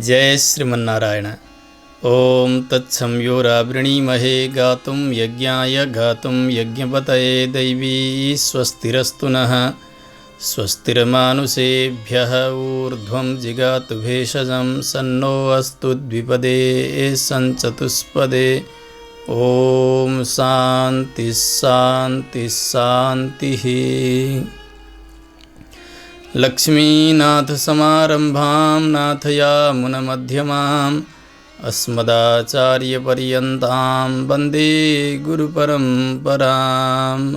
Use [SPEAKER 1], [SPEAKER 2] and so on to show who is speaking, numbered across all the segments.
[SPEAKER 1] जय श्रीमन्नारायण। ओं तत्संयोरावृणीमहे गातुं यज्ञाय गातुं यज्ञपतये दैवी स्वस्तिरस्तु नः। स्वस्तिर्मानुषेभ्यः ऊर्ध्वं जिगातु भेषजं सन्नो अस्तु द्विपदे सञ्चतुष्पदे। ओम शांति शांति शांतिः। लक्ष्मीनाथ समारंभां नाथयामुनमध्यमाम् अस्मदाचार्यपर्यन्तां वन्दे गुरुपरम्पराम्।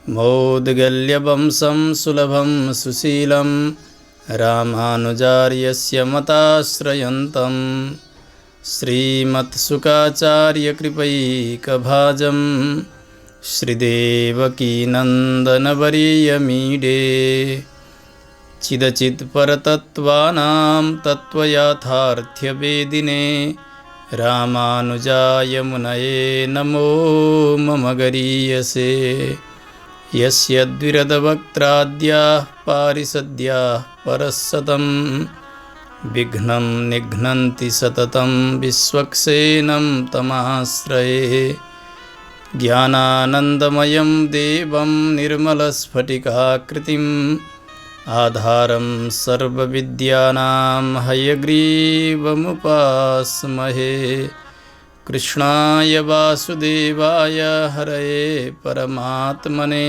[SPEAKER 1] मौद्गल्यवंशं सुलभं सुशीलं रामानुजार्यस्य मताश्रयन्तम् श्रीमत्सुखाचार्यकृपैकभाजं श्रीदेवकीनन्दनवर्यमीडे। चिदचित्परतत्त्वानां तत्त्वयाथार्थ्यवेदिने रामानुजाय मुनये नमो मम गरीयसे। यस्य द्विरदवक्त्राद्याः पारिषद्याः परस्सतं विघ्नं निघ्नन्ति सततं विश्वक्सेनं तमाश्रये। ज्ञानानन्दमयं देवं निर्मलस्फटिकाकृतिम् आधारं सर्वविद्यानां हयग्रीवमुपास्महे। कृष्णाय वासुदेवाय हरये परमात्मने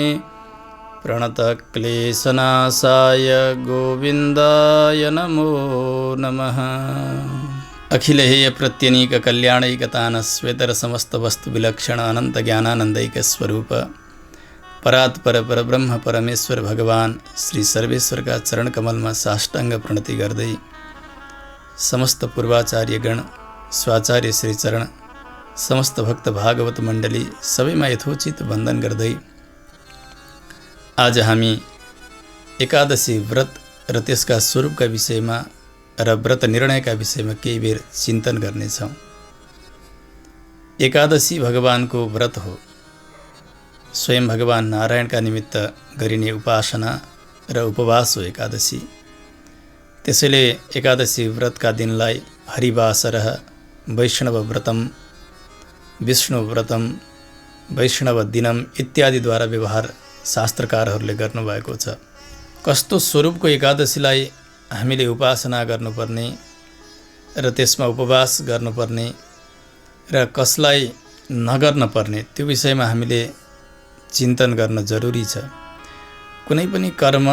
[SPEAKER 1] प्रणतक्लेशनाशाय गोविन्दाय नमो नमः। अखिलेय प्रत्यनीक कल्याणैकतान श्वेतर समस्त वस्तु विलक्षण अनंत ज्ञानानंदैक स्वरूप परात्पर परब्रह्म परमेश्वर भगवान श्री सर्वेश्वर का चरण कमल में साष्टांग प्रणति गर्दै समस्त पूर्वाचार्य गण स्वाचार्य श्री चरण समस्त भक्त भागवत मण्डली सबैमा यथोचित वन्दन गर्दै आज हामी एकादशी व्रत र त्यसका स्वरूपका विषयमा र व्रत निर्णयका विषयमा केही बेर चिन्तन गर्नेछौँ। एकादशी भगवानको व्रत हो। स्वयं भगवान नारायणका निमित्त गरिने उपासना र उपवास हो एकादशी। त्यसैले एकादशी व्रतका दिनलाई हरिवासरः, वैष्णव व्रतम, विष्णु व्रतम, वैष्णव दिनम इत्यादिद्वारा व्यवहार शास्त्रकारहरूले गर्नुभएको छ। कस्तो स्वरूपको एकादशीलाई हामीले उपासना गर्नुपर्ने र त्यसमा उपवास गर्नुपर्ने र कसलाई नगर्न पर्ने त्यो विषयमा हामीले चिन्तन गर्न जरुरी छ। कुनै पनि कर्म,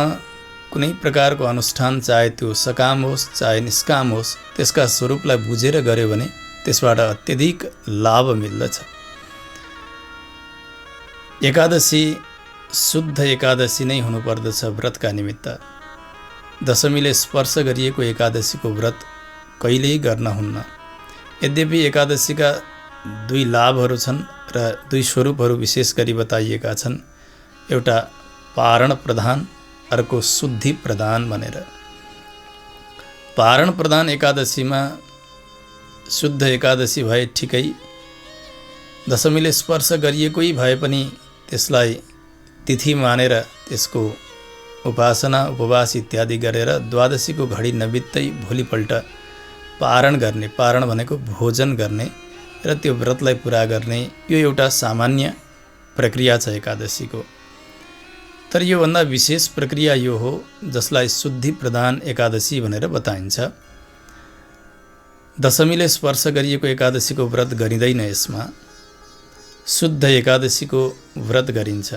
[SPEAKER 1] कुनै प्रकारको अनुष्ठान, चाहे त्यो सकाम होस् चाहे निष्काम होस्, त्यसका स्वरूपलाई बुझेर गर्यो भने त्यसबाट अत्यधिक लाभ मिल्दछ। एकादशी शुद्ध एकादशी नै हुनुपर्दछ व्रतका निमित्त। दशमीले स्पर्श गरिएको एकादशीको व्रत कहिल्यै गर्न हुन्न। यद्यपि एकादशीका दुई लाभहरू छन् र दुई स्वरूपहरू विशेष गरी बताइएका छन्। एउटा पारण प्रधान, अर्को शुद्धि प्रधान भनेर। पारण प्रधान एकादशीमा शुद्ध एकादशी भए ठिकै, दशमीले स्पर्श गरिएकै भए पनि त्यसलाई तिथि मानेर त्यसको उपासना उपवास इत्यादि गरेर द्वादशीको घडी नबित्दै भोलिपल्ट पारण गर्ने, पारण भनेको भोजन गर्ने र त्यो व्रतलाई पुरा गर्ने, यो एउटा सामान्य प्रक्रिया छ एकादशीको। तर योभन्दा विशेष प्रक्रिया यो हो जसलाई शुद्धि प्रधान एकादशी भनेर बताइन्छ। दशमीले स्पर्श गरिएको एकादशीको व्रत गरिँदैन, यसमा शुद्ध एकादशीको व्रत गरिन्छ।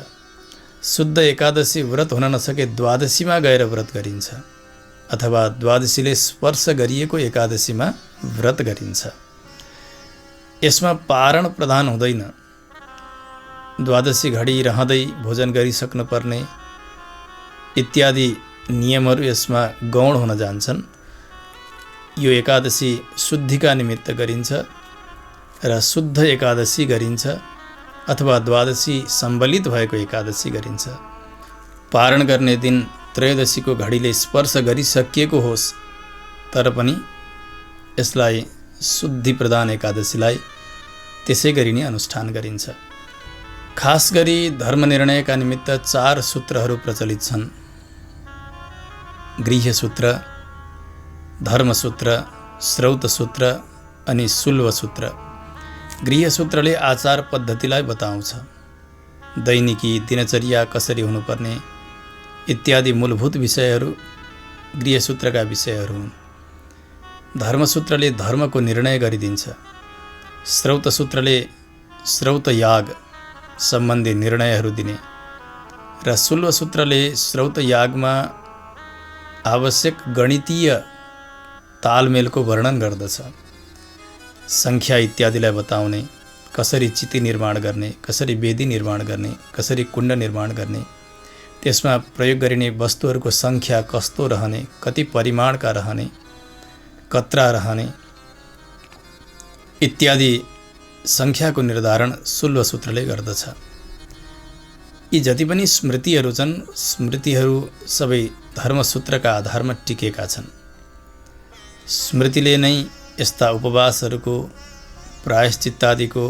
[SPEAKER 1] शुद्ध एकादशी व्रत हुन नसके द्वादशीमा गएर व्रत गरिन्छ अथवा द्वादशीले स्पर्श गरिएको एकादशीमा व्रत गरिन्छ। यसमा पारण प्रधान हुँदैन। द्वादशी घडी रहँदै भोजन गरिसक्नुपर्ने इत्यादि नियमहरू यसमा गौण हुन जान्छन्। यो एकादशी शुद्धिका निमित्त गरिन्छ र शुद्ध एकादशी गरिन्छ अथवा द्वादशी सम्बलित भएको एकादशी गरिन्छ। पारण गर्ने दिन त्रयोदशीको घडीले स्पर्श गरिसकिएको होस् तर पनि यसलाई शुद्धि प्रधान एकादशीलाई त्यसै गरी नै अनुष्ठान गरिन्छ। खास गरी धर्म निर्णयका निमित्त 4 सूत्रहरू प्रचलित छन्। गृह्य सूत्र, धर्मसूत्र, श्रौत सूत्र अनि शुल्व सूत्र। गृहसूत्रले आचार पद्धतिलाई बताउँछ, दैनिकी दिनचर्या कसरी हुनुपर्ने इत्यादि मूलभूत विषयहरू गृहसूत्रका विषयहरू हुन्। धर्मसूत्रले धर्मको निर्णय गरिदिन्छ। श्रौत सूत्रले श्रौत याग सम्बन्धी निर्णयहरू दिने र शुल्व सूत्रले श्रौत यागमा आवश्यक गणितीय तालमेलको वर्णन गर्दछ। सङ्ख्या इत्यादिलाई बताउने, कसरी चिति निर्माण गर्ने, कसरी वेदी निर्माण गर्ने, कसरी कुण्ड निर्माण गर्ने, त्यसमा प्रयोग गरिने वस्तुहरूको सङ्ख्या कस्तो रहने, कति परिमाणका रहने, कत्रा रहने इत्यादि सङ्ख्याको निर्धारण शुल्व सूत्रले गर्दछ। यी जति पनि स्मृतिहरू छन्, स्मृतिहरू सबै धर्मसूत्रका आधारमा टिकेका छन्। स्मृतिले नै यस्ता उपवासहरूको, प्रायश्चित्तादिको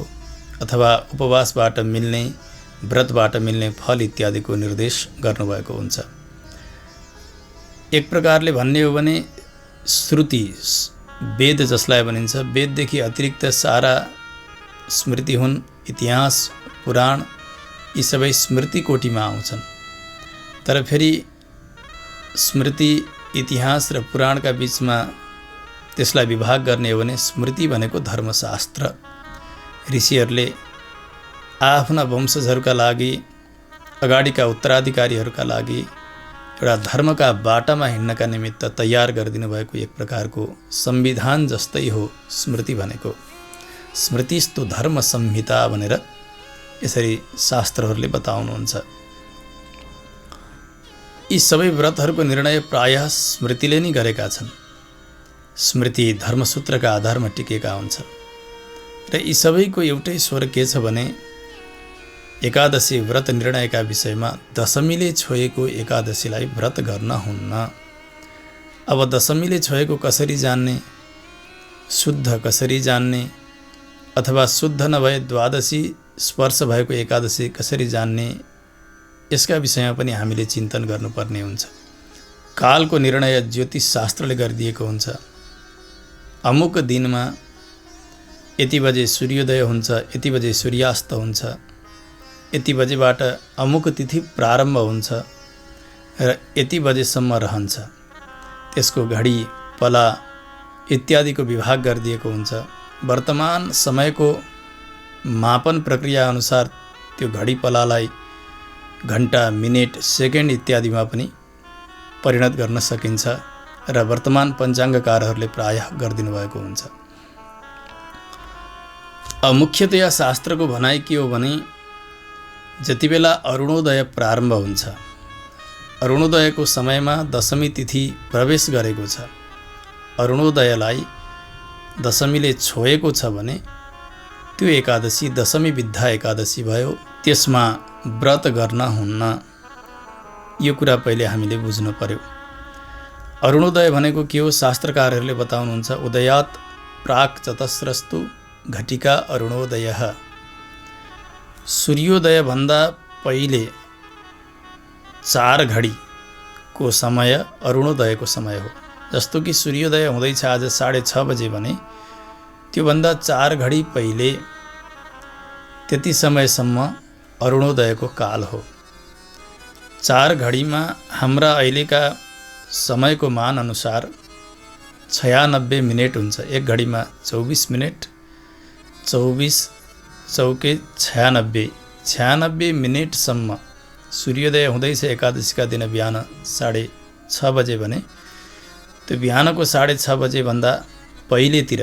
[SPEAKER 1] अथवा उपवासबाट मिल्ने, व्रतबाट मिल्ने फल इत्यादिको निर्देश गर्नुभएको हुन्छ। एक प्रकारले भन्ने हो भने श्रुति, वेद जसलाई भनिन्छ, वेददेखि अतिरिक्त सारा स्मृति हुन्। इतिहास, पुराण यी सबै स्मृति कोटिमा आउँछन्। तर फेरि स्मृति, इतिहास र पुराणका बीचमा त्यसलाई विभाग गर्ने हो भने स्मृति भनेको धर्मशास्त्र। ऋषिहरूले आफ्ना वंशजहरूका लागि, अगाडिका उत्तराधिकारीहरूका लागि एउटा धर्मका बाटामा हिँड्नका निमित्त तयार गरिदिनु भएको एक प्रकारको संविधान जस्तै हो स्मृति भनेको। स्मृतिस्तु धर्म संहिता भनेर यसरी शास्त्रहरूले बताउनुहुन्छ। यी सबै व्रतहरूको निर्णय प्रायः स्मृतिले नै गरेका छन्। स्मृति धर्मसूत्रका आधारमा टिकेका हुन्छन् र यी सबैको एउटै स्वर के छ भने एकादशी व्रत निर्णयका विषयमा दशमीले छोएको एकादशीलाई व्रत गर्न हुन्न। अब दशमीले छोएको कसरी जान्ने, शुद्ध कसरी जान्ने, अथवा शुद्ध नभए द्वादशी स्पर्श भएको एकादशी कसरी जान्ने, यसका विषयमा पनि हामीले चिन्तन गर्नुपर्ने हुन्छ। कालको निर्णय ज्योतिष शास्त्रले गरिदिएको हुन्छ। अमुक दिनमा यति बजे सूर्योदय हुन्छ, यति बजे सूर्यास्त हुन्छ, यति बजेबाट अमुक तिथि प्रारम्भ हुन्छ र यति बजेसम्म रहन्छ। त्यसको घडी, पला इत्यादिको विभाग गरिदिएको हुन्छ। वर्तमान समयको मापन प्रक्रिया अनुसार त्यो घडी पलालाई घण्टा, मिनेट, सेकेन्ड इत्यादिमा पनि परिणत गर्न सकिन्छ र वर्तमान पञ्चाङ्गकारहरूले प्रायः गरिदिनु भएको हुन्छ। मुख्यतया शास्त्रको भनाइ के हो भने जति बेला अरुणोदय प्रारम्भ हुन्छ, अरुणोदयको समयमा दशमी तिथि प्रवेश गरेको छ, अरुणोदयलाई दशमीले छोएको छ भने त्यो एकादशी दशमी विद्या एकादशी भयो। त्यसमा व्रत गर्न हुन्न। यो कुरा पहिले हामीले बुझ्नु पर्यो। अरुणोदय भनेको के हो शास्त्रकारहरूले बताउनुहुन्छ। उदयात् प्राक चतस्रस्तु घटिका अरुणोदयः। सूर्योदय भन्दा पहिले 4 घडीको समय अरुणोदयको समय हो। जस्तो कि सूर्योदय हुँदैछ आज 6:30 बजे भने त्योभन्दा 4 घडी पहिले त्यति समयसम्म अरुणोदयको काल हो। 4 घडीमा हाम्रा अहिलेका समयको मान अनुसार 96 मिनेट हुन्छ। एक घडीमा 24 मिनेट, 24 चौके 96 मिनेटसम्म सूर्योदय हुँदैछ एकादशीका दिन बिहान 6:30 बजे भने त्यो बिहानको 6:30 बजेभन्दा पहिलेतिर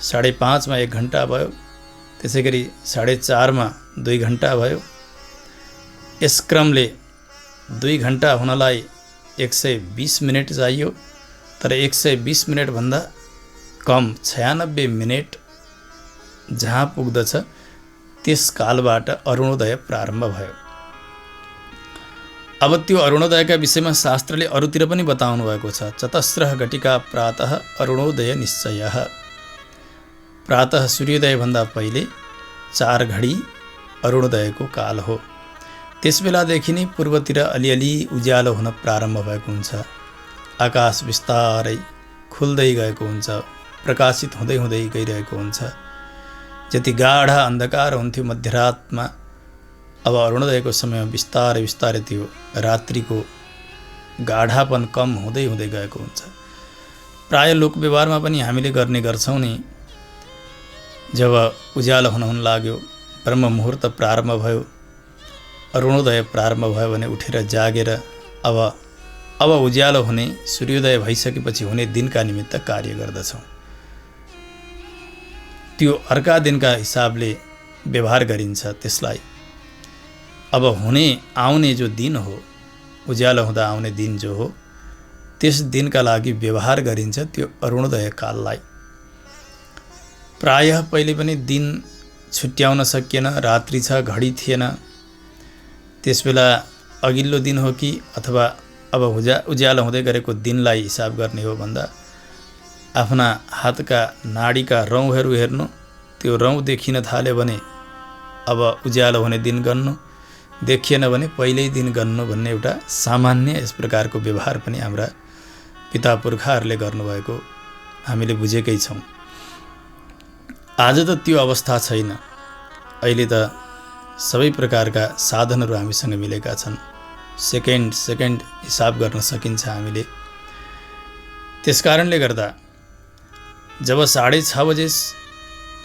[SPEAKER 1] 5:30 मा 1 घण्टा भयो, त्यसै गरी 4:30 2 घण्टा भयो। यस क्रमले 2 घण्टा हुनलाई 120 मिनेट चाहियो, तर 120 मिनेटभन्दा कम 96 मिनेट जहाँ पुग्दछ त्यस कालबाट अरुणोदय प्रारम्भ भयो। अब त्यो अरुणोदयका विषयमा शास्त्रले अरूतिर पनि बताउनु भएको छ। चतस्रः घटिका प्रातः अरुणोदय निश्चयः। प्रातः सूर्योदयभन्दा पहिले 4 घडी अरुणोदयको काल हो। त्यसबेलादेखि नै पूर्वतिर अलिअलि उज्यालो हुन प्रारम्भ भएको हुन्छ। आकाश बिस्तारै खुल्दै गएको हुन्छ, प्रकाशित हुँदै हुँदै गइरहेको हुन्छ। जति गाढा अन्धकार हुन्थ्यो मध्यरातमा, अब अरुणोदयको समयमा बिस्तारै बिस्तारै त्यो रात्रिको गाढापन कम हुँदै हुँदै गएको हुन्छ। प्राय लोक व्यवहारमा पनि हामीले गर्ने गर्छौँ नि, जब उज्यालो हुन लाग्यो, ब्रह्म मुहुर्त प्रारम्भ भयो, अरुणोदय प्रारम्भ भयो भने उठेर जागेर अब उज्यालो हुने, सूर्योदय भइसकेपछि हुने दिनका निमित्त कार्य गर्दछौँ। त्यो अर्का दिनका हिसाबले व्यवहार गरिन्छ। त्यसलाई अब हुने आउने जो दिन हो, उज्यालो हुँदा आउने दिन जो हो, त्यस दिनका लागि व्यवहार गरिन्छ त्यो अरुणोदय काललाई। प्रायः पहिले पनि दिन छुट्याउन सकिएन, रात्रि छ, घडी थिएन। त्यसबेला अघिल्लो दिन हो कि अथवा अब उज्यालो हुँदै गरेको दिनलाई हिसाब गर्ने हो भन्दा आफ्ना हातका नाडीका रौँहरू हेर्नु, त्यो रौँ देखिन थाल्यो भने अब उज्यालो हुने दिन गर्नु, देखिएन भने पहिल्यै दिन गर्नु भन्ने एउटा सामान्य यस प्रकारको व्यवहार पनि हाम्रा पिता पुर्खाहरूले गर्नुभएको हामीले बुझेकै छौँ। आज त त्यो अवस्था छैन। अहिले त सबै प्रकारका साधनहरू हामीसँग मिलेका छन्। सेकेन्ड हिसाब गर्न सकिन्छ हामीले। त्यसकारणले गर्दा जब 6:30 बजे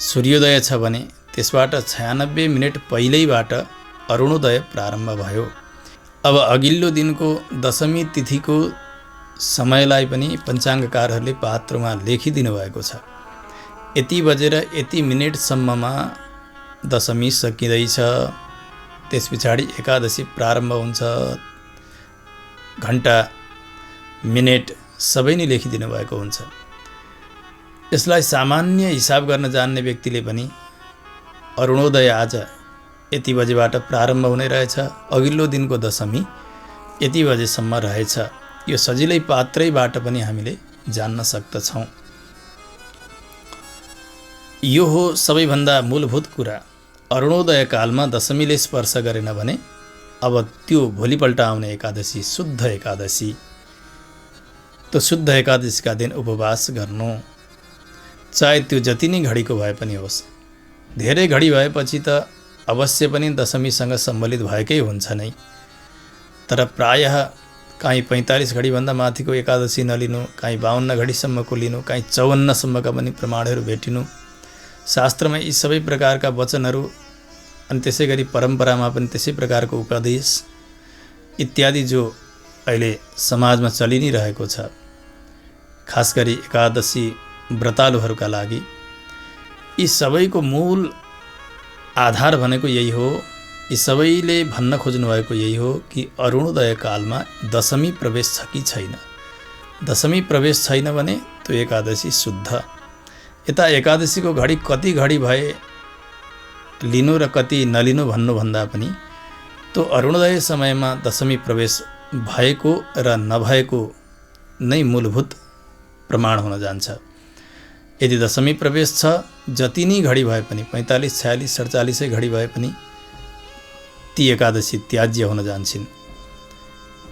[SPEAKER 1] सूर्योदय छ भने त्यसबाट 96 मिनेट पहिल्यैबाट अरुणोदय प्रारम्भ भयो। अब अघिल्लो दिनको दशमी तिथिको समयलाई पनि पञ्चाङ्गकारहरूले पात्रमा लेखिदिनु भएको छ। यति बजेर यति मिनेटसम्ममा दशमी सकिँदैछ, त्यस पछाडि एकादशी प्रारम्भ हुन्छ। घण्टा मिनेट सबै नै लेखिदिनु भएको हुन्छ। यसलाई सामान्य हिसाब गर्न जान्ने व्यक्तिले पनि अरुणोदय आज यति बजेबाट प्रारम्भ हुने रहेछ, अघिल्लो दिनको दशमी यति बजेसम्म रहेछ, यो सजिलै पात्रैबाट पनि हामीले जान्न सक्दछौँ। यो हो सबैभन्दा मूलभूत कुरा। अरुणोदय कालमा दशमीले स्पर्श गरेन भने अब त्यो भोलिपल्ट आउने एकादशी शुद्ध एकादशी, त्यो शुद्ध एकादशीका दिन उपवास गर्नु, चाहे त्यो जति नै घडीको भए पनि होस्। धेरै घडी भएपछि त अवश्य पनि दशमीसँग सम्बन्धित भएकै हुन्छ नै, तर प्रायः काहीँ 45 घडीभन्दा माथिको एकादशी नलिनु, काहीँ 52 घडीसम्मको लिनु, काहीँ 54सम्मका पनि प्रमाणहरू भेटिनु। शास्त्रमा यी सबै प्रकारका वचनहरू अनि त्यसै गरी परम्परामा पनि त्यसै प्रकारको उपदेश इत्यादि जो अहिले समाजमा चलि नै रहेको छ, खास गरी एकादशी व्रतालुहरूका लागि यी सबैको मूल आधार भनेको यही हो। यी सबैले भन्न खोज्नु भएको यही हो कि अरुणोदय कालमा दशमी प्रवेश छ कि छैन। दशमी प्रवेश छैन भने त्यो एकादशी शुद्ध। यता एकादशीको घडी कति घडी भए लिनु र कति नलिनु भन्नुभन्दा पनि त्यो अरुणोदय समयमा दशमी प्रवेश भएको र नभएको नै मूलभूत प्रमाण हुन जान्छ। यदि दशमी प्रवेश छ, जति नै घडी भए पनि 45, 46, 47 घडी भए पनि ती एकादशी त्याज्य हुन जान्छन्।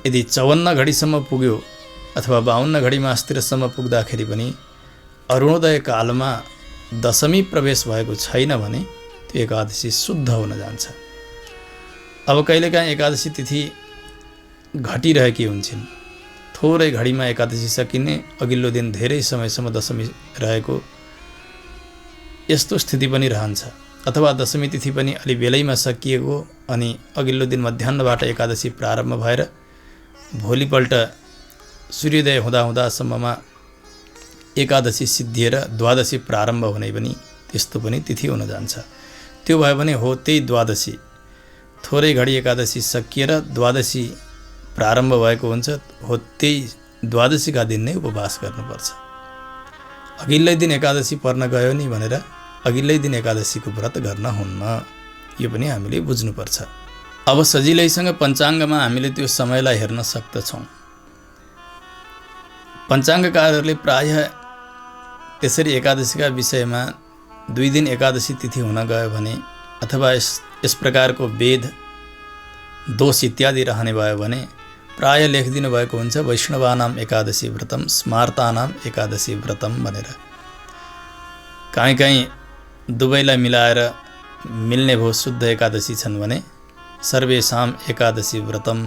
[SPEAKER 1] यदि 54 घडीसम्म पुग्यो अथवा 52 घडीमा अस्थिरसम्म पुग्दाखेरि पनि अरुणोदय कालमा दशमी प्रवेश भएको छैन भने त्यो एकादशी शुद्ध हुन जान्छ। अब कहिलेकाहीँ एकादशी तिथि घटिरहेकी हुन्छन्, थोरै घडीमा एकादशी सकिने, अघिल्लो दिन धेरै समयसम्म दशमी रहेको, यस्तो स्थिति पनि रहन्छ। अथवा दशमी तिथि पनि अलि बेलैमा सकिएको अनि अघिल्लो दिन मध्याह्नबाट एकादशी प्रारम्भ भएर भोलिपल्ट सूर्योदय हुँदासम्ममा एकादशी सिद्धिएर द्वादशी प्रारम्भ हुने पनि त्यस्तो पनि तिथि हुन जान्छ। त्यो भयो भने हो त्यही द्वादशी, थोरै घडी एकादशी सकिएर द्वादशी प्रारम्भ भएको हुन्छ, हो त्यही द्वादशीका दिन नै उपवास गर्नुपर्छ। अघिल्लै दिन एकादशी पर्न गयो नि भनेर अघिल्लै दिन एकादशीको व्रत गर्न हुन्न, यो पनि हामीले बुझ्नुपर्छ। अब सजिलैसँग पञ्चाङ्गमा हामीले त्यो समयलाई हेर्न सक्दछौँ। पञ्चाङ्गकारहरूले प्रायः त्यसरी एकादशीका विषयमा 2 दिन एकादशी तिथि हुन गयो भने अथवा यस प्रकारको वेद दोष इत्यादि रहने भयो भने प्राय लेखिदिनु भएको हुन्छ वैष्णवानाम एकादशी व्रतम स्मार्तानाम एकादशी व्रतम भनेर। कहीँ कहीँ दुवैलाई मिलाएर मिल्ने भो शुद्ध एकादशी छन् भने सर्वेषाम एकादशी व्रतम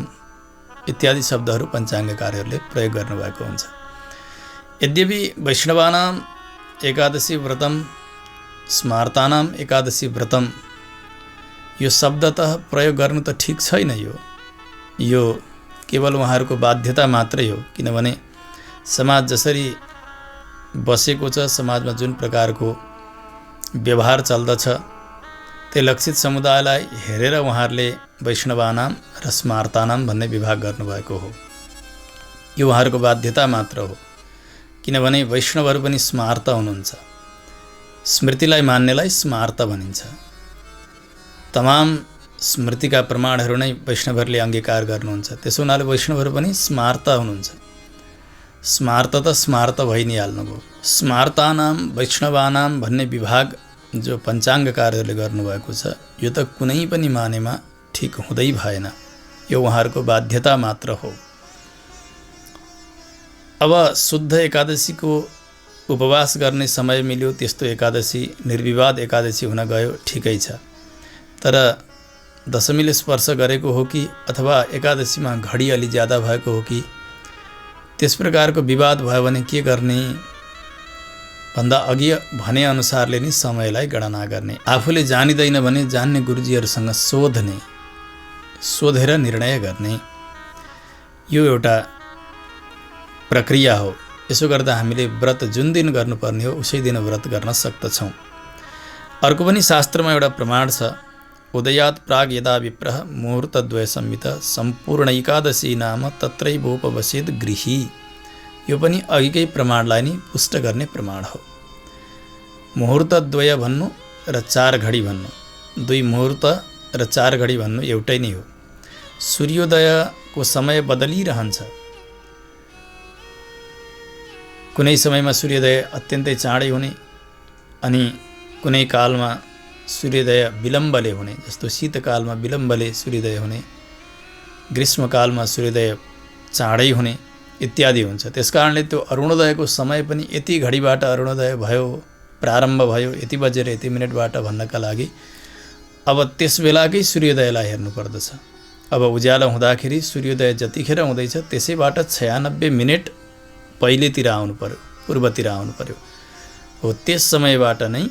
[SPEAKER 1] इत्यादि शब्दहरू पञ्चाङ्गकारहरूले प्रयोग गर्नुभएको हुन्छ। यद्यपि वैष्णवानाम एकादशी व्रतम स्मार्तानाम एकादशी व्रतम यो शब्दतः प्रयोग गर्नु त ठिक छैन। यो केवल उहाँहरूको बाध्यता मात्रै हो, किनभने समाज जसरी बसेको छ, समाजमा जुन प्रकारको व्यवहार चल्दछ, त्यो लक्षित समुदायलाई हेरेर उहाँहरूले वैष्णवानाम र स्मार्तानाम भन्ने विभाग गर्नुभएको हो। यो उहाँहरूको बाध्यता मात्र हो, किनभने वैष्णवहरू पनि स्मार्त हुनुहुन्छ। स्मृतिलाई मान्नेलाई स्मार्त भनिन्छ। तमाम स्मृतिका प्रमाणहरू नै वैष्णवहरूले अंगीकार गर्नुहुन्छ। त्यसो हुनाले वैष्णवहरू पनि स्मार्त हुनुहुन्छ। स्मार्त त स्मार्त भइ नै हाल्नुभयो। स्मार्तानाम वैष्णवानाम भन्ने विभाग जो पञ्चाङ्गकारहरूले गर्नुभएको छ, यो त कुनै पनि मानेमा ठिक हुँदै भएन। यो उहाँहरूको बाध्यता मात्र हो। अब शुद्ध एकादशीको उपवास गर्ने समय मिल्यो, त्यस्तो एकादशी निर्विवाद एकादशी हुन गयो, ठिकै छ। तर दशमीले स्पर्श गरेको हो कि अथवा एकादशीमा घडी अलि ज्यादा भएको हो कि, त्यस प्रकारको विवाद भयो भने के गर्ने भन्दा अघि भने अनुसारले नै समयलाई गणना गर्ने। आफूले जानिदैन भने जान्ने गुरुजीहरूसँग सोध्ने, सोधेर निर्णय गर्ने, यो एउटा प्रक्रिया हो। यसो गर्दा हामीले व्रत जुन दिन गर्नुपर्ने हो उसै दिन व्रत गर्न सक्दछौँ। अर्को पनि शास्त्रमा एउटा प्रमाण छ, उदयात् प्राग यदा विप्रह मुहूर्तद्वय संहित सम्पूर्ण एकादशी नाम तत्रैवोपवसेत् गृही। यो पनि अघिकै प्रमाणलाई नै पुष्ट गर्ने प्रमाण हो। मुहूर्तद्वय भन्नु र 4 घडी भन्नु, 2 मुहूर्त र 4 घडी भन्नु एउटै नै हो। सूर्योदयको समय बदलिरहन्छ। कुनै समयमा सूर्योदय अत्यन्तै चाँडै हुने अनि कुनै कालमा सूर्योदय विलम्बले हुने, जस्तो शीतकालमा विलम्बले सूर्योदय हुने, ग्रीष्मकालमा सूर्योदय चाँडै हुने इत्यादि हुन्छ। त्यसकारणले त्यो अरुणोदयको समय पनि यति घडीबाट अरुणोदय भयो, प्रारम्भ भयो, यति बजेर यति मिनटबाट भन्नका लागि अब त्यस बेलाकै सूर्योदयलाई हेर्नुपर्दछ। अब उज्यालो हुँदाखेरि सूर्योदय जतिखेर हुँदैछ त्यसैबाट 96 मिनेट पहिलेतिर आउनु पर्यो, पूर्वतिर आउनु पर्यो। हो त्यस समयबाट नै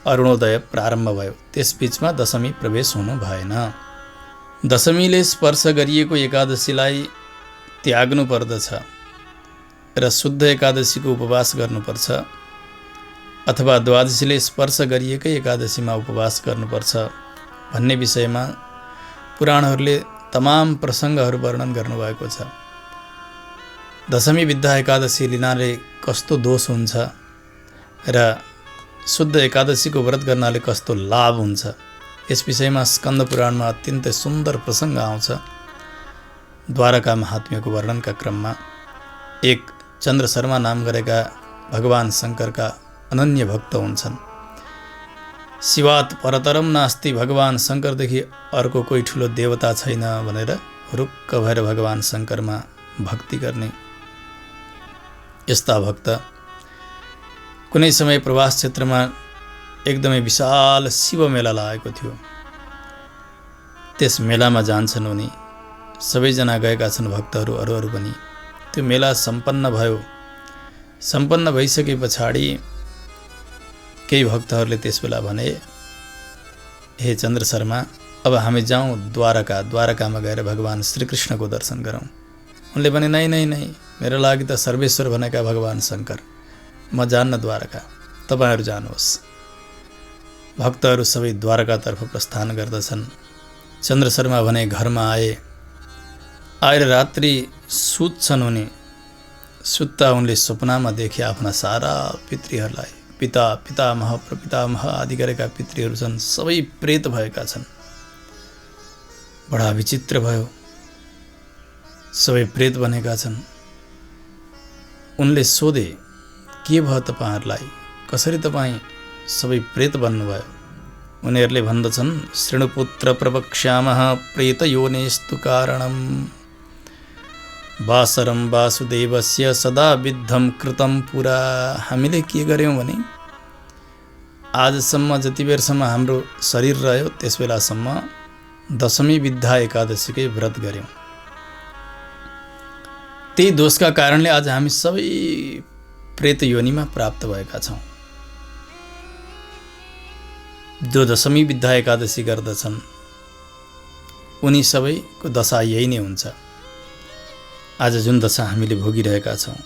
[SPEAKER 1] अरुणोदय प्रारम्भ भयो। त्यसबीचमा दशमी प्रवेश हुनु भएन। दशमीले स्पर्श गरिएको एकादशीलाई त्याग्नु पर्दछ र शुद्ध एकादशीको उपवास गर्नुपर्छ, अथवा द्वादशीले स्पर्श गरिएकै एकादशीमा उपवास गर्नुपर्छ भन्ने विषयमा पुराणहरूले तमाम प्रसङ्गहरू वर्णन गर्नुभएको छ। दशमी विद्या एकादशी लिनाले कस्तो दोष हुन्छ र शुद्ध एकादशीको व्रत गर्नाले कस्तो लाभ हुन्छ, यस विषयमा स्कन्द पुराणमा अत्यन्तै सुन्दर प्रसङ्ग आउँछ। द्वारका महात्म्यको वर्णनका क्रममा एक चन्द्र शर्मा नाम गरेका भगवान् शङ्करका अनन्य भक्त हुन्छन्। शिवात् परतरम नास्ति, भगवान् शङ्करदेखि अर्को कोही ठुलो देवता छैन भनेर रुक्क भएर भगवान् शङ्करमा भक्ति गर्ने यस्ता भक्त कुनै समय प्रवास क्षेत्रमा एकदमै विशाल शिव मेला लागेको थियो। त्यस मेलामा जान्छन् उनी, सबैजना गएका छन् भक्तहरू, अरू पनि। त्यो मेला सम्पन्न भयो। सम्पन्न भइसके पछाडि केही भक्तहरूले त्यसबेला भने, हे चन्द्र शर्मा, अब हामी जाउँ द्वारकामा गएर भगवान् श्रीकृष्णको दर्शन गरौँ। उनले भने नै नै नै, मेरो लागि त सर्वेश्वर भनेका भगवान् शङ्कर, म जान्न द्वारका, तपाईँहरू जानुहोस्। भक्तहरू सबै द्वारकातर्फ प्रस्थान गर्दछन्। चन्द्र शर्मा भने घरमा आएर रात्रि सुत्छन् उनी। सुत्ता उनले स्वप्नमा देखे आफ्ना सारा पितृहरूलाई, पिता पितामह प्रपितामह आदि गरेका पितृहरू छन्, सबै प्रेत भएका छन्। बडा विचित्र भयो, सबै प्रेत बनेका छन्। उनले सोधे, के भयो तपाईँहरूलाई, कसरी तपाईँ सबै प्रेत बन्नुभयो? उनीहरूले भन्दछन्, शृणुपुत्र प्रवक्ष्यामः प्रेतयोनेस्तु कारणम्। वासरम वासुदेवस्य सदा विद्धम कृतम पुरा। हामीले के गर्यौं भने आजसम्म जति बेरसम्म हाम्रो शरीर रह्यो त्यस बेलासम्म दशमी विद्या एकादशीकै व्रत गर्यौं। त्यही दोषका कारणले आज हामी सबै प्रेत योनिमा प्राप्त भएका छौं। जो दशमी विद्या एकादशी गर्दछन् उनी सबैको दशा यही नै हुन्छ। आज जुन दशा हामीले भोगिरहेका छौं,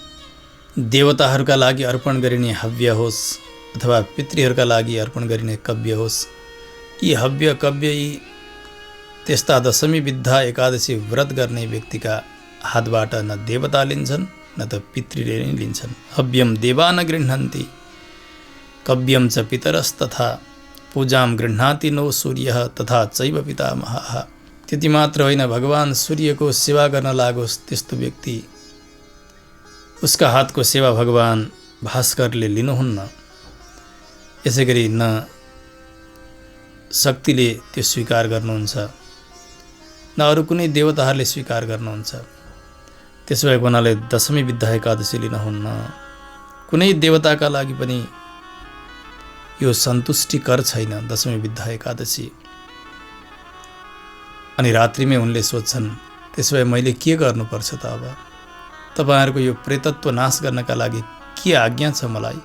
[SPEAKER 1] देवताहरूका लागि अर्पण गरिने हव्य होस् अथवा पितृहरूका लागि अर्पण गरिने कव्य होस्, यी हव्य कव्य यी त्यस्ता दशमी विद्या एकादशी व्रत गर्ने व्यक्तिका हातबाट न देवता लिन्छन् न त पितृले नै लिन्छन्। हव्यम देवा न गृह्णन्ति कव्यम च पितरस्तथा पूजाम गृह्णाति नो सूर्यः तथा चैव पितामहः। त्यति मात्र होइन, भगवान सूर्यको सेवा गर्न लागोस् त्यस्तो व्यक्ति, उसका हातको सेवा भगवान भास्करले लिनुहुन्न। यसैगरी न शक्तिले त्यो स्वीकार गर्नुहुन्छ न अरू कुनै देवताहरूले स्वीकार गर्नुहुन्छ। त्यसो भएको हुनाले दशमी विद्या एकादशी लिनुहुन्न। कुनै देवताका लागि पनि यो सन्तुष्टिकर छैन दशमी विद्या एकादशी। अनि रात्रिमै उनले सोध्छन्, त्यसो भए मैले के गर्नुपर्छ त? अब तपाईहरूको यो प्रेतत्व नाश गर्नका लागि के आज्ञा छ मलाई?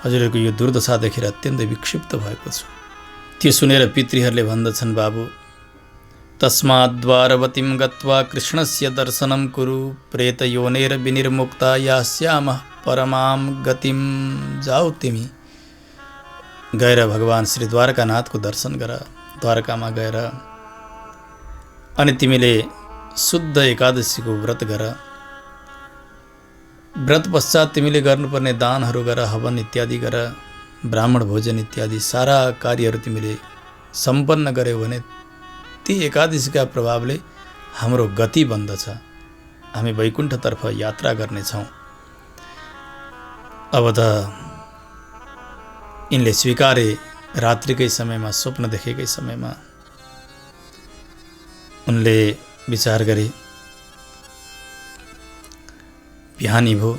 [SPEAKER 1] हजुरहरूको यो दुर्दशा देखेर अत्यन्तै विक्षिप्त भएको छु। त्यो सुनेर पितृहरूले भन्दछन्, बाबु तस्माद्वारवतीं गत्वा कृष्णस्य दर्शनं कुरु प्रेतयोनेर विनिर्मुक्ता यास्यामः परमां गतिं। जाऊ तिमी गएर भगवान श्री द्वारकानाथको दर्शन गर, द्वारकामा गएर अनि तिमीले शुद्ध एकादशीको व्रत गर। व्रत पश्चात तिमीले गर्नुपर्ने दानहरू गर, हवन इत्यादि गर, ब्राह्मण भोजन इत्यादि सारा कार्यहरू तिमीले सम्पन्न गर्यौ भने ती एकादशीका प्रभावले हाम्रो गति बन्दछ, हामी वैकुण्ठतर्फ यात्रा गर्नेछौँ। अब त यिनले स्वीकारे। रात्रिकै समयमा स्वप्न देखेकै समयमा उनले विचार गरे, बिहानी भो,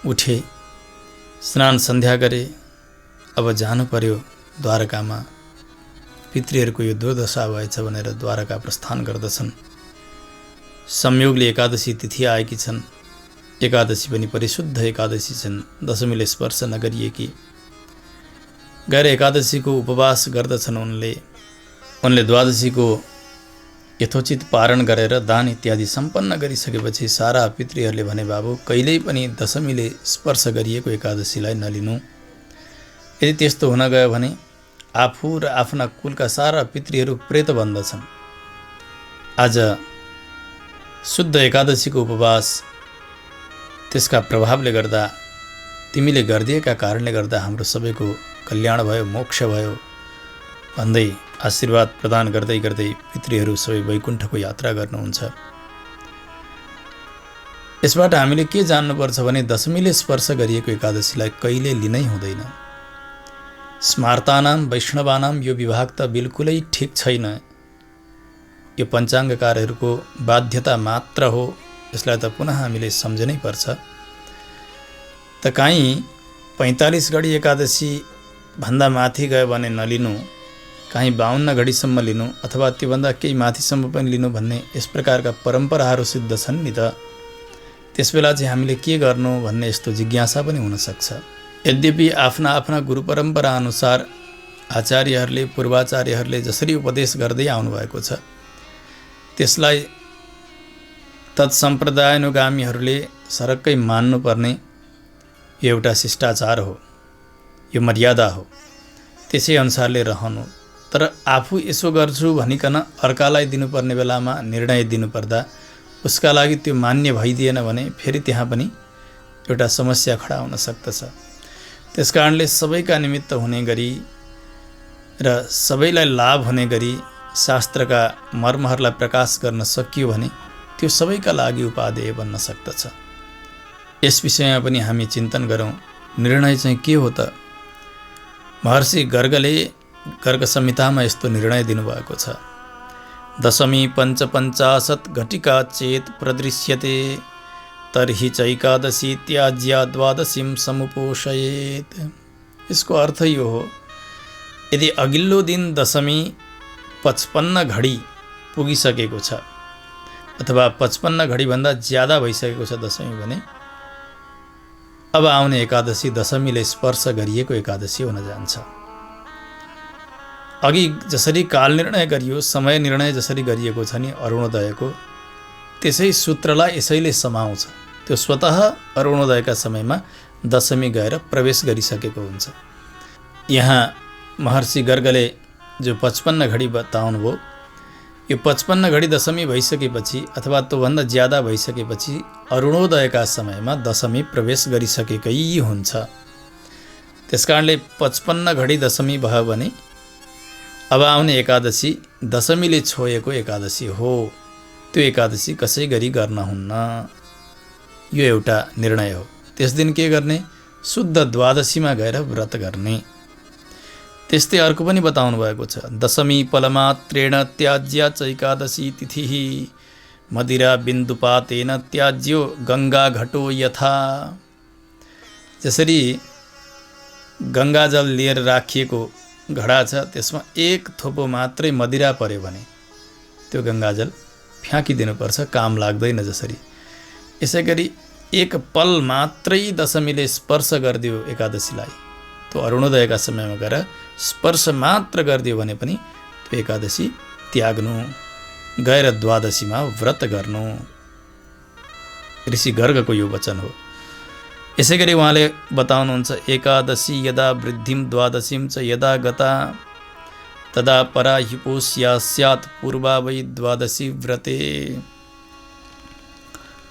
[SPEAKER 1] उठे, स्नान सन्ध्या गरे, अब जानु पर्यो द्वारकामा। पितृहरूको यो दुर्दशा भएछ भनेर द्वारका प्रस्थान गर्दछन्। संयोगले एकादशी तिथि आएकी छन्। एकादशी पनि परिशुद्ध एकादशी छन्, दशमीले स्पर्श नगरिएकी। गएर एकादशीको उपवास गर्दछन् उनले द्वादशीको यथोचित पारण गरेर दान इत्यादि सम्पन्न गरिसकेपछि सारा पितृहरूले भने, बाबु कहिल्यै पनि दशमीले स्पर्श गरिएको एकादशीलाई नलिनु। यदि त्यस्तो हुन गयो भने आफू र आफ्ना कुलका सारा पितृहरू प्रेत बन्दछन्। आज शुद्ध एकादशीको उपवास त्यसका प्रभावले गर्दा, तिमीले गरिदिएका कारणले गर्दा हाम्रो सबैको कल्याण भयो, मोक्ष भयो भन्दै आशीर्वाद प्रदान गर्दै गर्दै पितृहरू सबै वैकुण्ठको यात्रा गर्नुहुन्छ। यसबाट हामीले के जान्नुपर्छ भने दशमीले स्पर्श गरिएको एकादशीलाई कहिले लिनै हुँदैन। स्मार्तानाम वैष्णवानाम यो विभाग त बिल्कुलै ठिक छैन। यो पञ्चाङ्गकारहरूको बाध्यता मात्र हो, यसलाई त पुनः हामीले सम्झनै पर्छ। त काहीँ 45 घडी एकादशी भन्दा माथि गयो भने नलिनु, काहीँ 52 घडीसम्म लिनु अथवा त्योभन्दा केही माथिसम्म पनि लिनु भन्ने यस प्रकारका परम्पराहरू सिद्ध छन् नि त। त्यसबेला चाहिँ हामीले के गर्नु भन्ने यस्तो जिज्ञासा पनि हुनसक्छ। यद्यपि आफ्ना आफ्ना गुरु परम्परा अनुसार आचार्यहरूले, पूर्वाचार्यहरूले जसरी उपदेश गर्दै आउनुभएको छ त्यसलाई तत्सम्प्रदायानुगामीहरूले सरक्कै मान्नुपर्ने यो एउटा शिष्टाचार हो, यो मर्यादा हो। त्यसै अनुसारले रहनु। तर आफू यसो गर्छु भनिकन अर्कालाई दिनुपर्ने बेलामा निर्णय दिनुपर्दा उसका लागि त्यो मान्य भइदिएन भने फेरि त्यहाँ पनि एउटा समस्या खडा हुन सक्दछ। त्यसकारणले सबैका निमित्त हुने गरी र सबैलाई लाभ हुने गरी शास्त्रका मर्महरूलाई प्रकाश गर्न सकियो भने त्यो सबैका लागि उपादेय बन्न सक्दछ। यस विषयमा पनि हामी चिन्तन गरौँ। निर्णय चाहिँ के हो त? महर्षि गर्गले गर्ग संहितामा यस्तो निर्णय दिनुभएको छ। दशमी पञ्चपञ्चाशत् घटिका चेत् प्रदृश्यते तर्हि चैकादशी त्याज्या द्वादशीं समुपोषयेत्। यसको अर्थ यो हो, यदि अघिल्लो दिन दशमी 55 घडी पुगिसकेको छ अथवा 55 घडीभन्दा ज्यादा भइसकेको छ दशमी भने अब आउने एकादशी दशमीले स्पर्श गरिएको एकादशी हुन जान्छ। अघि जसरी काल निर्णय गरियो, समय निर्णय जसरी गरिएको छ नि अरुणोदयको, त्यसै सूत्रलाई यसैले समाउँछ। त्यो स्वतः अरुणोदयका समयमा दशमी गएर प्रवेश गरिसकेको हुन्छ। यहाँ महर्षि गर्गले जो 55 घडी बताउनु भयो, यो 55 घडी दशमी भइसकेपछि अथवा त्योभन्दा ज्यादा भइसकेपछि अरुणोदयका समयमा दशमी प्रवेश गरिसकेकै हुन्छ। त्यसकारणले 55 घडी दशमी भयो भने अब आउने एकादशी दशमीले छोएको एकादशी हो। त्यो एकादशी कसै गरी गर्न हुन्न, यो एउटा निर्णय हो। त्यस दिन के गर्ने? शुद्ध द्वादशीमा गएर व्रत गर्ने। त्यस्तै अर्को पनि बताउनु भएको छ, दशमी फलमात्रेण त्याज्या चैकादशी तिथिः मदिरा बिन्दुपातेन त्याज्यो गङ्गा घटो यथा। जसरी गङ्गाजल लिएर राखिएको घडा छ, त्यसमा एक थोपो मात्रै मदिरा पर्यो भने त्यो गङ्गाजल फ्याँकिदिनुपर्छ, काम लाग्दैन। जसरी यसै गरी एक पल मात्रै दशमीले स्पर्श गरिदियो एकादशीलाई, त्यो अरुणोदयका समयमा गएर स्पर्श मात्र गरिदियो भने पनि त्यो एकादशी त्याग्नु, गएर द्वादशीमा व्रत गर्नु। ऋषि गर्गको यो वचन हो। यसै गरी उहाँले बताउनुहुन्छ, एकादशी यदा वृद्धिं द्वादशीं च यदा गता तदा परा हिपोष्या स्यात् पूर्वा वै द्वादशी व्रते।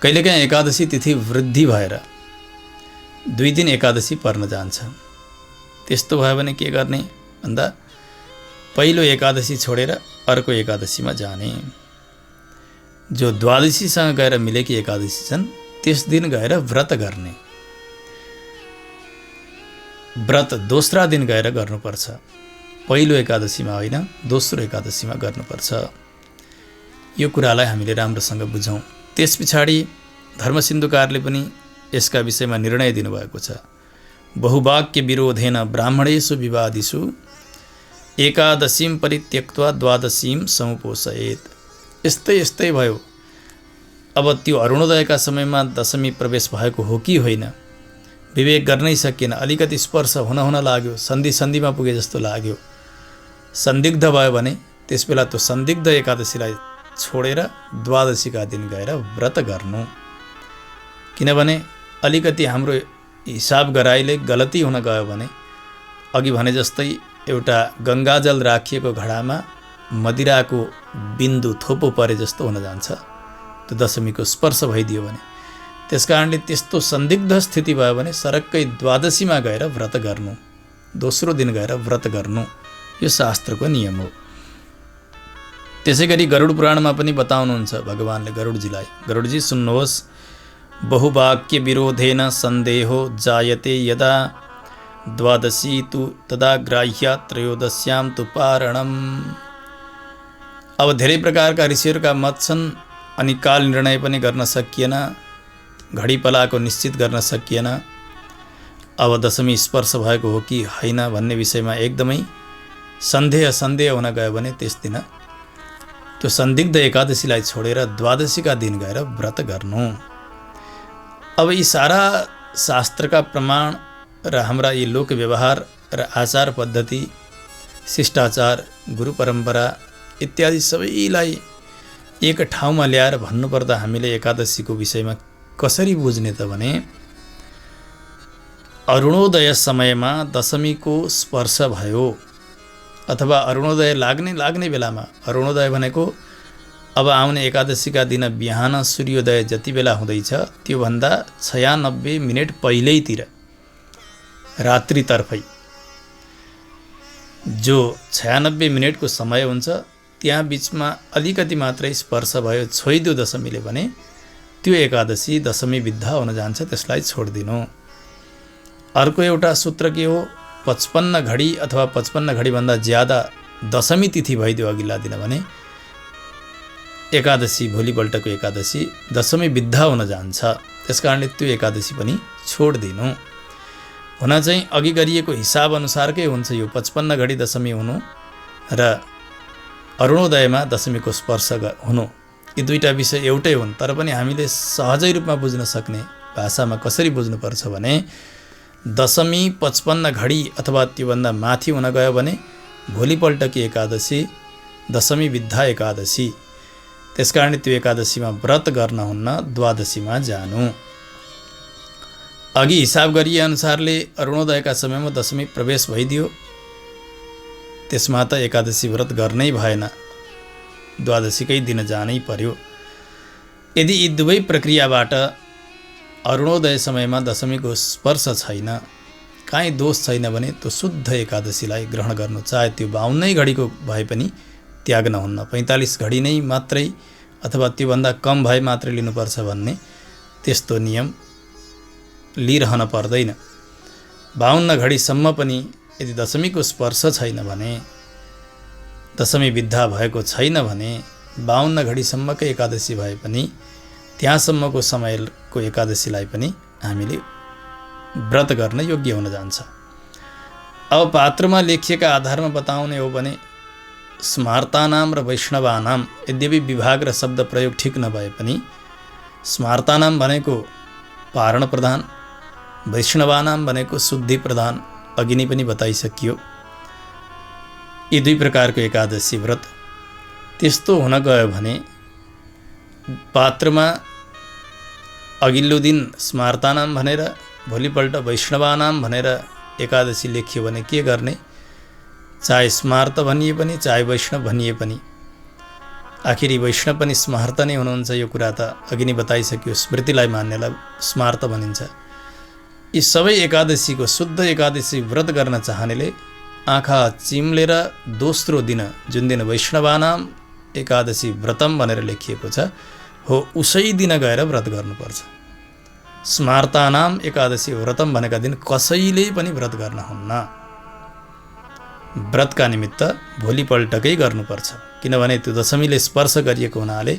[SPEAKER 1] कहिलेकाहीँ एकादशी तिथि वृद्धि भएर 2 दिन एकादशी पर्न जान्छ। त्यस्तो भयो भने के गर्ने भन्दा पहिलो एकादशी छोडेर अर्को एकादशीमा जाने। जो द्वादशीसँग गएर मिलेकी एकादशी छन् त्यस दिन गएर व्रत गर्ने। व्रत दोस्रा दिन गएर गर्नुपर्छ, पहिलो एकादशीमा होइन, दोस्रो एकादशीमा गर्नुपर्छ। यो कुरालाई हामीले राम्रोसँग बुझौँ। त्यस पछाडि धर्मसिन्धुकारले पनि यसका विषयमा निर्णय दिनुभएको छ। बहुवाक्य विरोधेन ब्राह्मणेषु विवादिषु एकादशीं परित्यक्त्वा द्वादशीं समुपोषयेत्। यस्तै भयो। अब त्यो अरुणोदयका समयमा दशमी प्रवेश भएको हो कि होइन विवेक गर्नै सकिएन। अलिकति स्पर्श हुन लाग्यो, सन्धिमा पुगे जस्तो लाग्यो, संदिग्ध भयो भने त्यसबेला त्यो संदिग्ध एकादशीलाई छोडेर द्वादशीका दिन गएर व्रत गर्नु। किनभने अलिकति हाम्रो हिसाब गराइले गलती हुन गयो भने अघि भने जस्तै एउटा गङ्गाजल राखिएको घडामा मदिराको बिन्दु थोपो परे जस्तो हुन जान्छ, त्यो दशमीको स्पर्श भइदियो भने। त्यसकारणले त्यस्तो संदिग्ध स्थिति भयो भने सरक्कै द्वादशीमा गएर व्रत गर्नु, दोस्रो दिन गएर व्रत गर्नु, यो शास्त्रको नियम हो। त्यसै गरी गरुड पुराणमा पनि बताउनुहुन्छ भगवानले गरुडजीलाई। गरुडजी सुन्नुहोस्, बहुवाक्य विरोधेन सन्देहो जायते यदा द्वादशी तु तदा ग्राह्या त्रयोदश्यां तु पारणम्। अब धेरै प्रकारका ऋषिहरूका मत छन् अनि काल निर्णय पनि गर्न सकिएन, घडी पलाको निश्चित गर्न सकिएन। अब दशमी स्पर्श भएको हो कि होइन भन्ने विषयमा एकदमै सन्देह हुन गयो भने त्यस दिन त्यो संदिग्ध एकादशीलाई छोडेर द्वादशीका दिन गएर व्रत गर्नु। अब यी सारा शास्त्रका प्रमाण र हाम्रा यी लोक व्यवहार र आचार पद्धति, शिष्टाचार, गुरु परम्परा इत्यादि सबैलाई एक ठाउँमा ल्याएर भन्नुपर्दा हामीले एकादशीको विषयमा कसरी बुझ्ने त भने अरुणोदय समयमा दशमीको स्पर्श भयो अथवा अरुणोदय लाग्ने बेलामा, अरुणोदय भनेको अब आउने एकादशीका दिन बिहान सूर्योदय जति बेला हुँदैछ त्योभन्दा 96 मिनेट पहिल्यैतिर रात्रितर्फै जो 96 मिनेटको समय हुन्छ त्यहाँ बिचमा अलिकति मात्रै स्पर्श भयो, छोइदियो दशमीले भने त्यो एकादशी दशमी बित्था हुन जान्छ, त्यसलाई छोडिदिनु। अर्को एउटा सूत्र के हो, 55 घडी अथवा 55 घडीभन्दा ज्यादा दशमी तिथि भइदियो अघिल्ला दिन भने एकादशी भोलिपल्टको एकादशी दशमी बित्दा हुन जान्छ। त्यसकारणले त्यो एकादशी पनि छोड्दिनु। हुन चाहिँ अघि गरिएको हिसाब अनुसारकै हुन्छ यो 55 घडी दशमी हुनु र अरुणोदयमा दशमीको स्पर्श हुनु, यी दुईटा विषय एउटै हुन्। तर पनि हामीले सहजै रूपमा बुझ्न सक्ने भाषामा कसरी बुझ्नुपर्छ भने दशमी 55 घडी अथवा त्योभन्दा माथि हुन गयो भने भोलिपल्टकी एकादशी दशमी बित्दा एकादशी। त्यसकारण त्यो एकादशीमा व्रत गर्न हुन्न, द्वादशीमा जानु। अघि हिसाब गरिए अनुसारले अरुणोदयका समयमा दशमी प्रवेश भइदियो, त्यसमा त एकादशी व्रत गर्नै भएन, द्वादशीकै दिन जानै पर्यो। यदि यी दुवै प्रक्रियाबाट अरुणोदय समयमा दशमीको स्पर्श छैन, काहीँ दोष छैन भने त्यो शुद्ध एकादशीलाई ग्रहण गर्नु, चाहे त्यो 52 घडीको भए पनि त्याग्न हुन्न। 45 घडी नै मात्रै अथवा त्योभन्दा कम भए मात्रै लिनुपर्छ भन्ने त्यस्तो नियम लिइरहन पर्दैन। 52 घडीसम्म पनि यदि दशमीको स्पर्श छैन भने, दशमी बित्दा भएको छैन भने 52 घडीसम्मकै एकादशी भए पनि त्यहाँसम्मको समयको एकादशीलाई पनि हामीले व्रत गर्न योग्य हुन जान्छ। अब पात्रमा लेखिएका आधारमा बताउने हो भने स्मार्तानाम र वैष्णवानाम, यद्यपि विभाग र शब्द प्रयोग ठिक नभए पनि स्मार्तानाम भनेको पारण प्रधान, वैष्णवानाम भनेको शुद्धि प्रधान, अघि नै पनि बताइसकियो। यी दुई प्रकारको एकादशी व्रत त्यस्तो हुन गयो भने पात्रमा अघिल्लो दिन स्मार्तानाम भनेर भोलिपल्ट वैष्णवानाम भनेर एकादशी लेखियो भने के गर्ने? चाहे स्मार्त भनिए पनि चाहे वैष्णव भनिए पनि आखिरी वैष्णव पनि स्मार्त नै हुनुहुन्छ। यो कुरा त अघि नै बताइसक्यो, स्मृतिलाई मान्नेलाई स्मार्त भनिन्छ। यी सबै एकादशीको शुद्ध एकादशी व्रत गर्न चाहनेले आँखा चिम्लेर दोस्रो दिन, जुन दिन वैष्णवानाम एकादशी व्रतम भनेर लेखिएको छ हो, उसै दिन गएर व्रत गर्नुपर्छ। स्मार्तानाम एकादशी व्रतम भनेका दिन कसैले पनि व्रत गर्न हुन्न। व्रतका निमित्त भोलिपल्टकै गर्नुपर्छ, किनभने त्यो दशमीले स्पर्श गरिएको हुनाले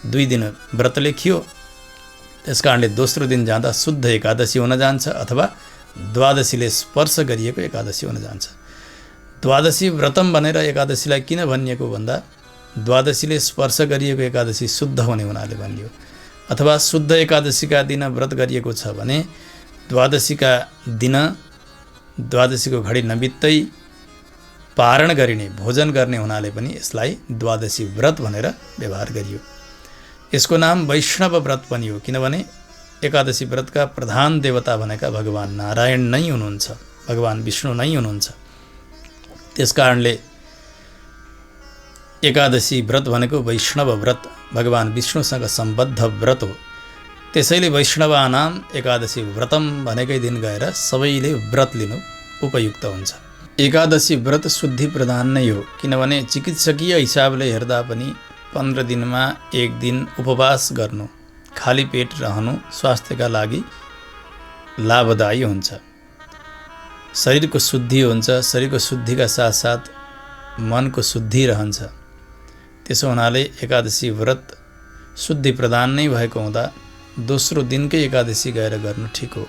[SPEAKER 1] 2 दिन व्रत लेखियो। त्यसकारणले दोस्रो दिन जाँदा शुद्ध एकादशी हुन जान्छ अथवा द्वादशीले स्पर्श गरिएको एकादशी हुन जान्छ। द्वादशी व्रतम भनेर एकादशीलाई किन भनिएको भन्दा द्वादशीले स्पर्श गरिएको एकादशी शुद्ध हुने हुनाले भनियो। अथवा शुद्ध एकादशीका दिन व्रत गरिएको छ भने द्वादशीका दिन द्वादशीको घडी नबित्दै पारण गरिने, भोजन गर्ने हुनाले पनि यसलाई द्वादशी व्रत भनेर व्यवहार गरियो। यसको नाम वैष्णव व्रत पनि हो, किनभने एकादशी व्रतका प्रधान देवता भनेका भगवान नारायण नै हुनुहुन्छ, भगवान विष्णु नै हुनुहुन्छ। त्यसकारणले एकादशी व्रत भनेको वैष्णव व्रत, भगवान विष्णुसँग सम्बद्ध व्रत हो। त्यसैले वैष्णवानाम एकादशी व्रतम भनेकै दिन गएर सबैले व्रत लिनु उपयुक्त हुन्छ। एकादशी व्रत शुद्धि प्रधान नै हो, किनभने चिकित्सकीय हिसाबले हेर्दा पनि 15 दिनमा 1 दिन उपवास गर्नु, खाली पेट रहनु स्वास्थ्यका लागि लाभदायी हुन्छ। शरीरको शुद्धि हुन्छ, शरीरको शुद्धिका साथसाथ मनको शुद्धि रहन्छ। त्यसो हुनाले एकादशी व्रत शुद्धि प्रधान नै भएको हुँदा दोस्रो दिनकै एकादशी गएर गर्नु ठिक हो।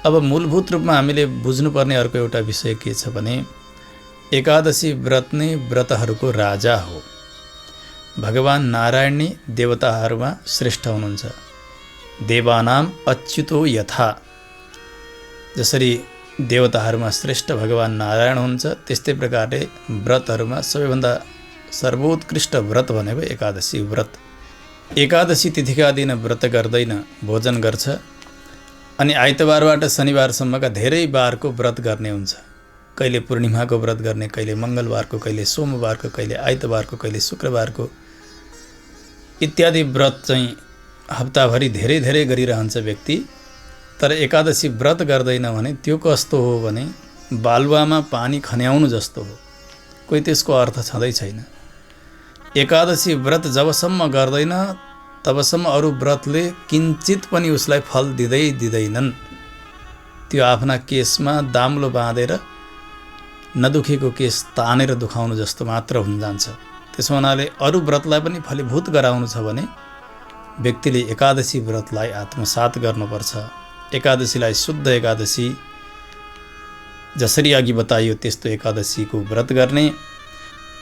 [SPEAKER 1] अब मूलभूत रूपमा हामीले बुझ्नुपर्ने अर्को एउटा विषय के छ भने एकादशी व्रत नै व्रतहरूको राजा हो। भगवान नारायण नै देवताहरूमा श्रेष्ठ हुनुहुन्छ। देवानाम अच्युतो यथा, जसरी देवताहरूमा श्रेष्ठ भगवान नारायण हुनुहुन्छ त्यस्तै प्रकारले व्रतहरूमा सबैभन्दा सर्वोत्कृष्ट व्रत भनेको एकादशी व्रत। एकादशी तिथिका दिन व्रत गर्दैन, भोजन गर्छ अनि आइतबारबाट शनिबारसम्मका धेरै बारको व्रत गर्ने हुन्छ। कहिले पूर्णिमाको व्रत गर्ने, कहिले मङ्गलबारको, कहिले सोमबारको, कहिले आइतबारको, कहिले शुक्रबारको इत्यादि व्रत चाहिँ हप्ताभरि धेरै धेरै गरिरहन्छ व्यक्ति। तर एकादशी व्रत गर्दैन भने त्यो कस्तो हो भने बालुवामा पानी खन्याउनु जस्तो हो, कोही त्यसको अर्थ छँदै छैन। एकादशी व्रत जबसम्म गर्दैन तबसम्म अरू व्रतले किञ्चित पनि उसलाई फल दिँदैनन्। त्यो आफ्ना केसमा दाम्लो बाँधेर नदुखेको केस तानेर दुखाउनु जस्तो मात्र हुन जान्छ। त्यसो हुनाले अरू व्रतलाई पनि फलीभूत गराउनु छ भने व्यक्तिले एकादशी व्रतलाई आत्मसात गर्नुपर्छ। एकादशीलाई शुद्ध एकादशी जसरी अघि बताइयो त्यस्तो एकादशीको व्रत गर्ने।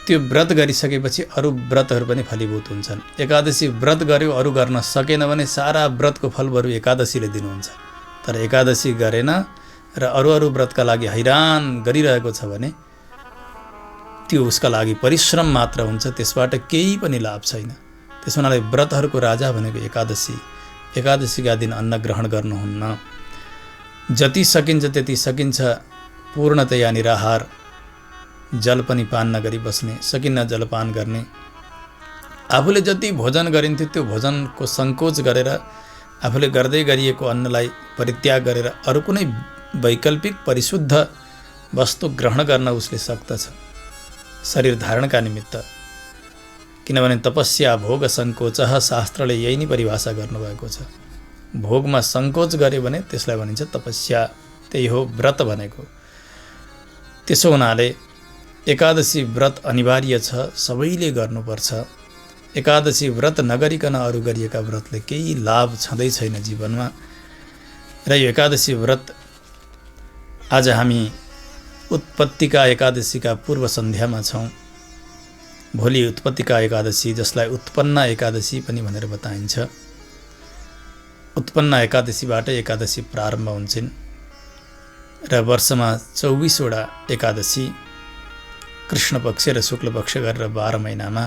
[SPEAKER 1] त्यो व्रत गरिसकेपछि अरू व्रतहरू पनि फलीभूत हुन्छन्। एकादशी व्रत गर्यो अरू गर्न सकेन भने सारा व्रतको फल बरु एकादशीले दिनुहुन्छ। तर एकादशी गरेन र अरू व्रतका लागि हैरान गरिरहेको छ भने त्यो उसका लागि परिश्रम मात्र हुन्छ, त्यसबाट केही पनि लाभ छैन। त्यसो हुनाले व्रतहरूको राजा भनेको एकादशी। एकादशीका दिन अन्न ग्रहण गर्नुहुन्न, जति सकिन्छ त्यति सकिन्छ पूर्णतया निराहार, जल पनि पान नगरी बस्ने, सकिन्न जलपान गर्ने। आफूले जति भोजन गरिन्थ्यो त्यो भोजनको सङ्कोच गरेर आफूले गर्दै गरिएको अन्नलाई परित्याग गरेर अरू कुनै वैकल्पिक परिशुद्ध वस्तु ग्रहण गर्न उसले सक्दछ शरीर धारणका निमित्त। किनभने तपस्या भोग सङ्कोच, शास्त्रले यही नै परिभाषा गर्नुभएको छ। भोगमा सङ्कोच गर्यो भने त्यसलाई भनिन्छ तपस्या, त्यही हो व्रत भनेको। त्यसो हुनाले एकादशी व्रत अनिवार्य छ, सबैले गर्नुपर्छ। एकादशी व्रत नगरिकन अरू गरिएका व्रतले केही लाभ छँदै छैन जीवनमा। र यो एकादशी व्रत आज हामी उत्पत्तिका एकादशीका पूर्व सन्ध्यामा छौँ। भोलि उत्पत्तिका एकादशी, जसलाई उत्पन्न एकादशी पनि भनेर बताइन्छ। उत्पन्न एकादशीबाट एकादशी प्रारम्भ हुन्छन् र वर्षमा 24 वटा एकादशी, कृष्ण पक्ष र शुक्ल पक्ष गरेर 12 महिनामा,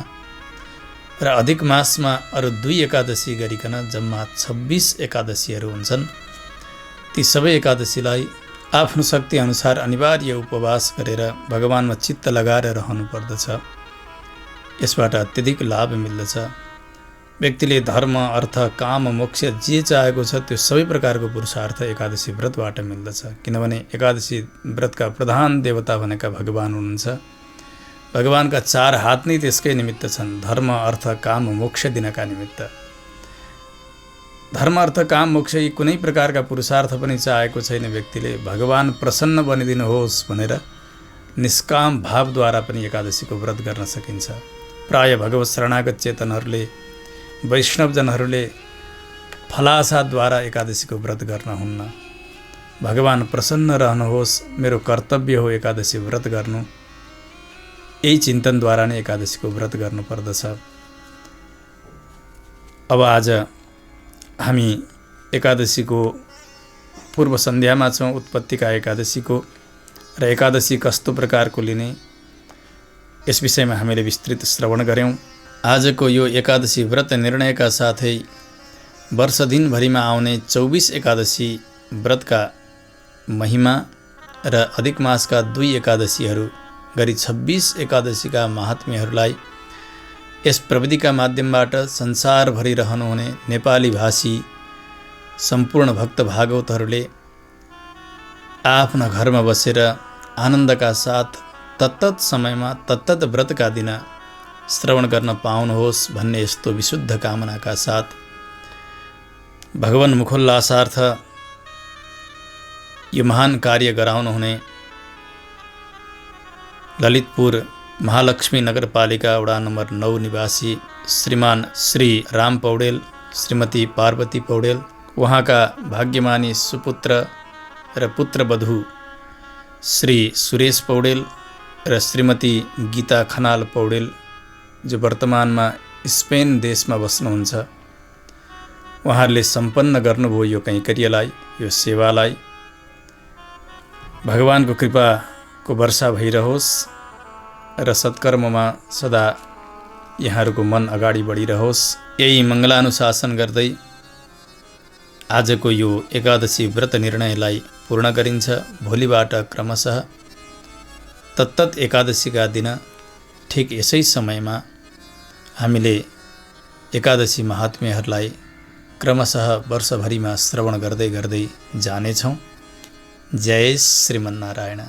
[SPEAKER 1] र अधिक मासमा अरू 2 एकादशी गरिकन जम्मा 26 एकादशीहरू हुन्छन्। ती सबै एकादशीलाई आफ्नो शक्ति अनुसार अनिवार्य उपवास गरेर भगवानमा चित्त लगाएर रहनु पर्दछ। यसबाट अत्यधिक लाभ मिल्दछ। व्यक्तिले धर्म, अर्थ, काम, मोक्ष जे चाहेको छ त्यो सबै प्रकारको पुरुषार्थ एकादशी व्रतबाट मिल्दछ। किनभने एकादशी व्रतका प्रधान देवता भनेका भगवान हुनुहुन्छ। भगवानका 4 हात नै त्यसकै निमित्त छन्, धर्म, अर्थ, काम, मोक्ष दिनका निमित्त। धर्म, अर्थ, काम, मोक्ष यी कुनै प्रकारका पुरुषार्थ पनि चाहेको छैन व्यक्तिले। भगवान प्रसन्न बनिदिनुहोस् भनेर निष्काम भावद्वारा पनि एकादशीको व्रत गर्न सकिन्छ। प्राय भगवत शरणागत चेतनहरूले, वैष्णवजनहरूले फलासाद्वारा एकादशीको व्रत गर्नुहुन्न। भगवान प्रसन्न रहनुहोस्, मेरो कर्तव्य हो एकादशी व्रत गर्नु, यही चिन्तनद्वारा नै एकादशीको व्रत गर्नुपर्दछ। अब आज हामी एकादशीको पूर्व सन्ध्यामा छौँ, उत्पत्तिका एकादशीको। र एकादशी कस्तो प्रकारको लिने यस विषयमा हामीले विस्तृत श्रवण गऱ्यौँ। आजको यो एकादशी व्रत निर्णयका साथै वर्ष दिनभरिमा आउने 24 एकादशी व्रतका महिमा र अधिक मासका 2 एकादशीहरू गरी 26 एकादशीका महात्म्यहरूलाई यस प्रविधिका माध्यमबाट संसारभरि रहनुहुने नेपाली भाषी सम्पूर्ण भक्त भागवतहरूले आफ्ना घरमा बसेर आनन्दका साथ तत्तत समयमा तत्तत व्रतका दिन श्रवण गर्न पाउनुहोस् भन्ने यस्तो विशुद्ध कामनाका साथ भगवान मुखोल्लासार्थ यो महान कार्य गराउनुहुने ललितपुर महालक्ष्मी नगरपालिका वडा नम्बर 9 निवासी श्रीमान श्री राम पौडेल, श्रीमती पार्वती पौडेल, उहाँका भाग्यमानी सुपुत्र र पुत्रवधू श्री सुरेश पौडेल र श्रीमती गीता खनाल पौडेल, जो वर्तमानमा स्पेन देशमा बस्नुहुन्छ। उहाँहरूले सम्पन्न गर्नुभयो यो कैंकर्यलाई, यो सेवालाई। भगवानको कृपाको वर्षा भइरहोस् र सत्कर्ममा सदा यहाँहरूको मन अगाडि बढिरहोस्। यही मङ्गलानुशासन गर्दै आजको यो एकादशी व्रत निर्णयलाई पूर्ण गरिन्छ। भोलिबाट क्रमशः तत्तत एकादशीका दिन ठिक यसै समयमा हामीले एकादशी महात्म्यहरूलाई क्रमशः वर्षभरिमा श्रवण गर्दै गर्दै जानेछौँ। जय श्रीमन्नारायण।